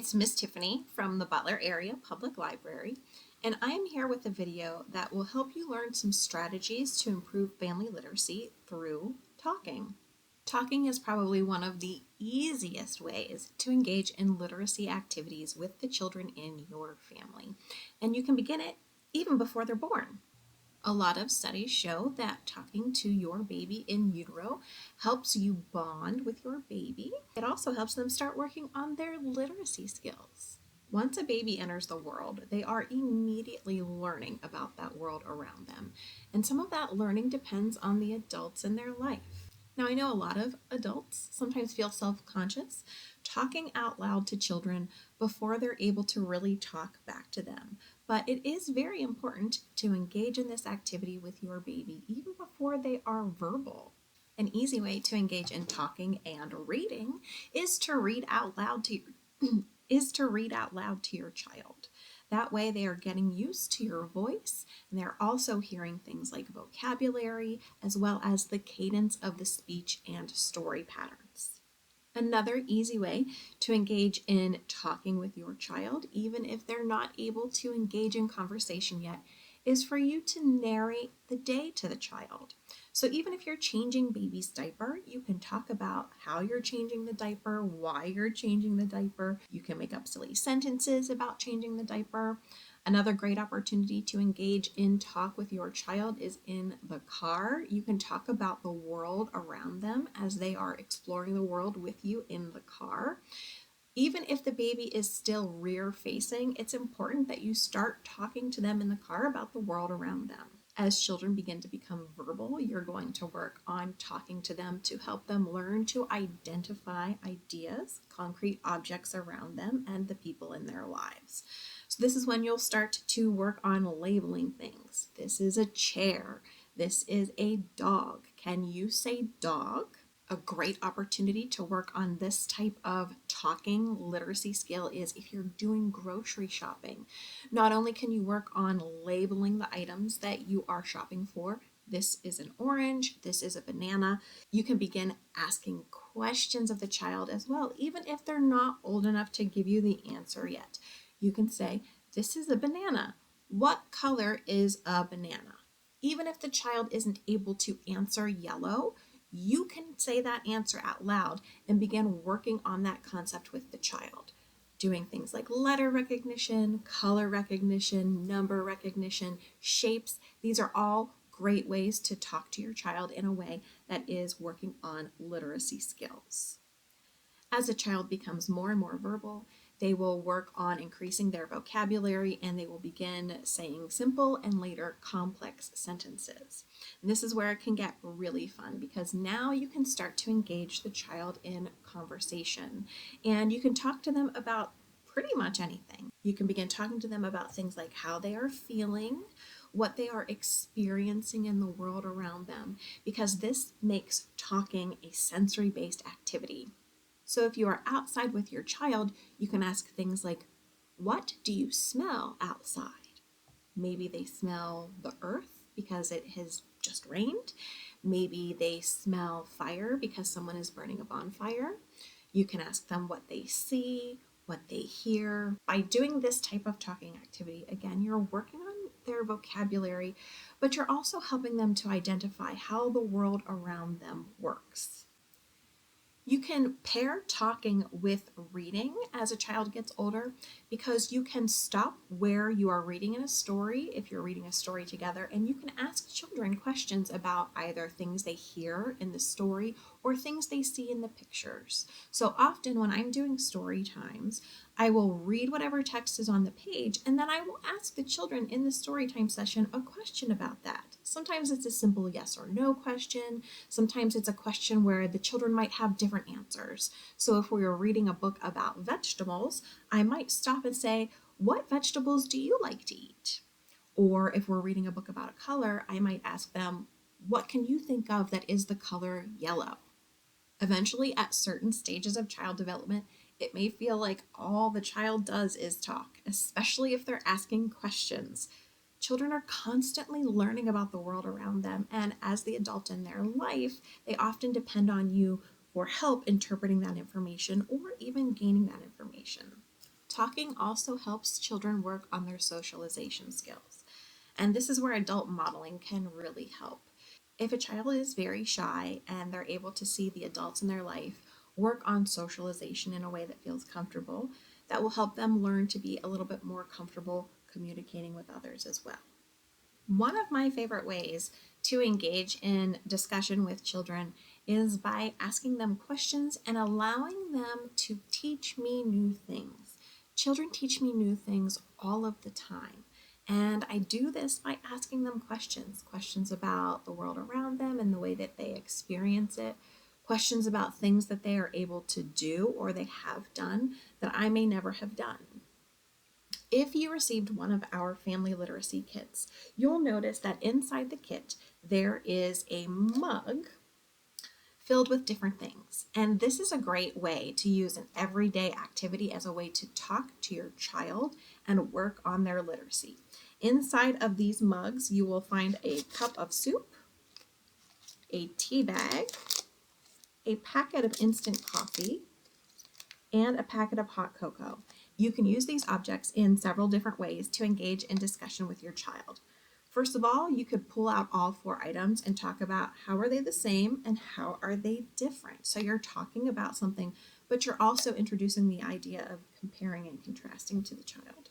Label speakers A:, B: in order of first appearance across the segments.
A: It's Miss Tiffany from the Butler Area Public Library, and I'm here with a video that will help you learn some strategies to improve family literacy through talking. Talking is probably one of the easiest ways to engage in literacy activities with the children in your family, and you can begin it even before they're born. A lot of studies show that talking to your baby in utero helps you bond with your baby. It also helps them start working on their literacy skills. Once a baby enters the world, they are immediately learning about that world around them. And some of that learning depends on the adults in their life. Now, I know a lot of adults sometimes feel self-conscious talking out loud to children before they're able to really talk back to them. But it is very important to engage in this activity with your baby even before they are verbal. An easy way to engage in talking and reading is to read out loud to your child. That way they are getting used to your voice, and they're also hearing things like vocabulary as well as the cadence of the speech and story patterns. Another easy way to engage in talking with your child, even if they're not able to engage in conversation yet, is for you to narrate the day to the child. So even if you're changing baby's diaper, you can talk about how you're changing the diaper, why you're changing the diaper. You can make up silly sentences about changing the diaper. Another great opportunity to engage in talk with your child is in the car. You can talk about the world around them as they are exploring the world with you in the car. Even if the baby is still rear facing, it's important that you start talking to them in the car about the world around them. As children begin to become verbal, you're going to work on talking to them to help them learn to identify ideas, concrete objects around them, and the people in their lives. So this is when you'll start to work on labeling things. This is a chair. This is a dog. Can you say dog? A great opportunity to work on this type of talking literacy skill is if you're doing grocery shopping. Not only can you work on labeling the items that you are shopping for, this is an orange, this is a banana. You can begin asking questions of the child as well, even if they're not old enough to give you the answer yet. You can say, this is a banana. What color is a banana? Even if the child isn't able to answer yellow, you can say that answer out loud and begin working on that concept with the child. Doing things like letter recognition, color recognition, number recognition, shapes. These are all great ways to talk to your child in a way that is working on literacy skills. As a child becomes more and more verbal, they will work on increasing their vocabulary and they will begin saying simple and later complex sentences. And this is where it can get really fun because now you can start to engage the child in conversation and you can talk to them about pretty much anything. You can begin talking to them about things like how they are feeling, what they are experiencing in the world around them, because this makes talking a sensory-based activity. So if you are outside with your child, you can ask things like, what do you smell outside? Maybe they smell the earth because it has just rained. Maybe they smell fire because someone is burning a bonfire. You can ask them what they see, what they hear. By doing this type of talking activity, again, you're working on their vocabulary, but you're also helping them to identify how the world around them works. You can pair talking with reading as a child gets older because you can stop where you are reading in a story if you're reading a story together, and you can ask children questions about either things they hear in the story or things they see in the pictures. So often when I'm doing story times, I will read whatever text is on the page and then I will ask the children in the story time session a question about that. Sometimes it's a simple yes or no question. Sometimes it's a question where the children might have different answers. So if we were reading a book about vegetables, I might stop and say, what vegetables do you like to eat? Or if we're reading a book about a color, I might ask them, what can you think of that is the color yellow? Eventually, at certain stages of child development, it may feel like all the child does is talk, especially if they're asking questions. Children are constantly learning about the world around them, and as the adult in their life, they often depend on you for help interpreting that information or even gaining that information. Talking also helps children work on their socialization skills. And this is where adult modeling can really help. If a child is very shy and they're able to see the adults in their life work on socialization in a way that feels comfortable, that will help them learn to be a little bit more comfortable communicating with others as well. One of my favorite ways to engage in discussion with children is by asking them questions and allowing them to teach me new things. Children teach me new things all of the time. And I do this by asking them questions about the world around them and the way that they experience it, questions about things that they are able to do or they have done that I may never have done. If you received one of our family literacy kits, you'll notice that inside the kit there is a mug filled with different things. And this is a great way to use an everyday activity as a way to talk to your child and work on their literacy. Inside of these mugs, you will find a cup of soup, a tea bag, a packet of instant coffee, and a packet of hot cocoa. You can use these objects in several different ways to engage in discussion with your child. First of all, you could pull out all 4 items and talk about how are they the same and how are they different. So you're talking about something, but you're also introducing the idea of comparing and contrasting to the child.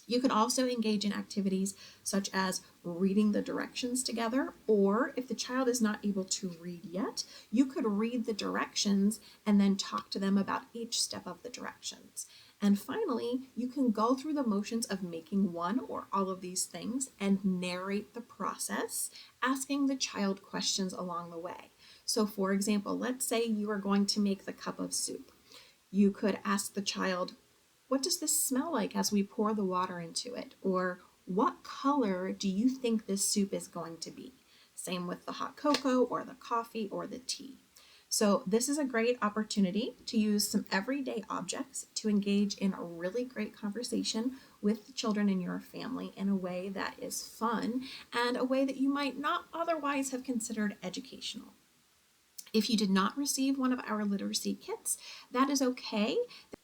A: You could also engage in activities such as reading the directions together, or if the child is not able to read yet, you could read the directions and then talk to them about each step of the directions. And finally, you can go through the motions of making one or all of these things and narrate the process, asking the child questions along the way. So for example, let's say you are going to make the cup of soup. You could ask the child, what does this smell like as we pour the water into it? Or what color do you think this soup is going to be? Same with the hot cocoa or the coffee or the tea. So this is a great opportunity to use some everyday objects to engage in a really great conversation with the children in your family in a way that is fun and a way that you might not otherwise have considered educational. If you did not receive one of our literacy kits, that is okay.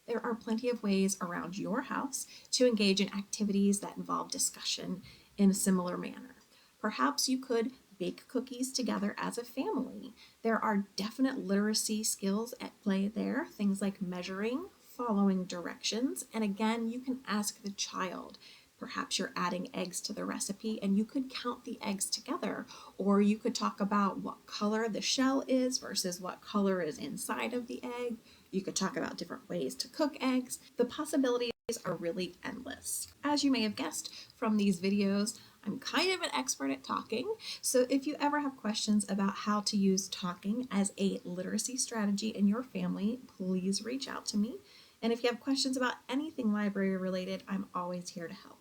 A: There are plenty of ways around your house to engage in activities that involve discussion in a similar manner. Perhaps you could bake cookies together as a family. There are definite literacy skills at play there, things like measuring, following directions, and again, you can ask the child. Perhaps you're adding eggs to the recipe and you could count the eggs together, or you could talk about what color the shell is versus what color is inside of the egg. You could talk about different ways to cook eggs. The possibilities are really endless. As you may have guessed from these videos, I'm kind of an expert at talking, so if you ever have questions about how to use talking as a literacy strategy in your family, please reach out to me. And if you have questions about anything library related, I'm always here to help.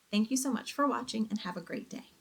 A: Thank you so much for watching and have a great day.